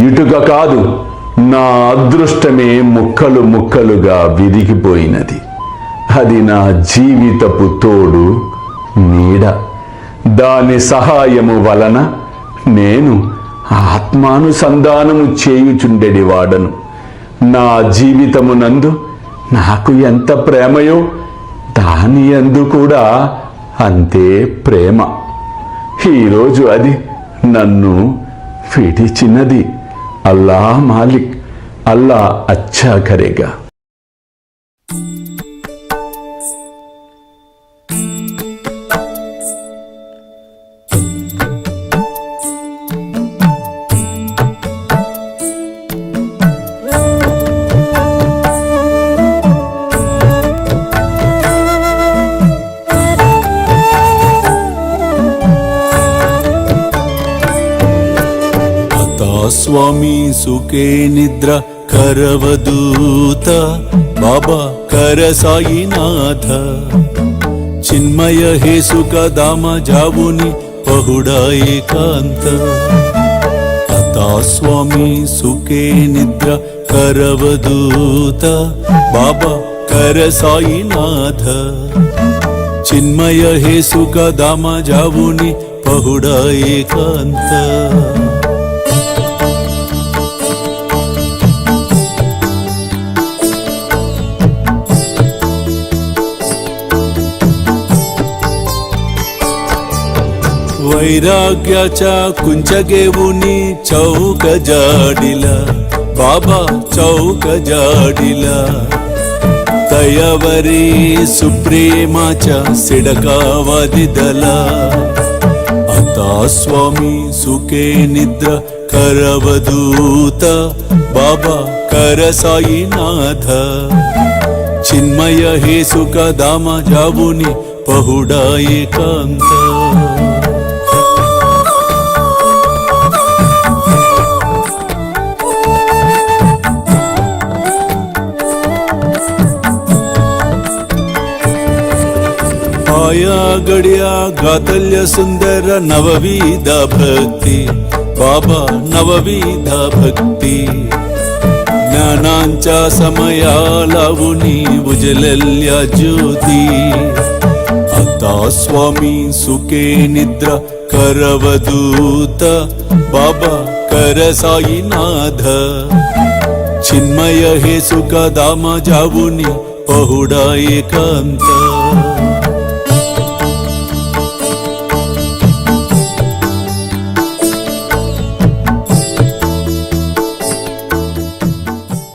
ఇటుక కాదు, నా అదృష్టమే ముక్కలు ముక్కలుగా విరిగిపోయినది. అది నా జీవితపు తోడు నీడ. దాని సహాయము వలన నేను ఆత్మానుసంధానము చేయుచుండెడివాడను. నా జీవితమునందు నాకు ఎంత ప్రేమయో దాని యందు కూడా అంతే ప్రేమ. ఈరోజు అది నన్ను విడిచినది. అల్లా మాలిక్, అల్లా అచ్చా కరేగా. స్వామి సుఖే నిద్ర కరవదూత బాబా కర సాయినాథ చిన్మయ హే సుఖ దామ జావుని పహుడా ఏకాంత అతా స్వామి సుఖే నిద్ర కరవదూత బాబా కర సాయినాథ చిన్మయ హే సుఖ దామ జావుని పహుడా ఏకాంత वैराग्याच्या कुंचगेवुनी चौक जाडिला बाबा चौक जाडिला दयावरी सुप्रेमाच्या सिडकावादिदला आता स्वामी सुखे निद्र करवदूत बाबा कर साईनाथ चिन्मय हे सुख दाम जावुनी पहुडा एकांत आया गड्या गातल्य सुंदर नवविध भक्ति बाबा नवविध भक्ति ज्ञानांच्या समयालावुनी उजलल्या ज्योती आता स्वामी सुखे निद्रा करवदूत बाबा कर साईनाथ चिन्मय हे सुख दाम जावुनी पहुडा एकांत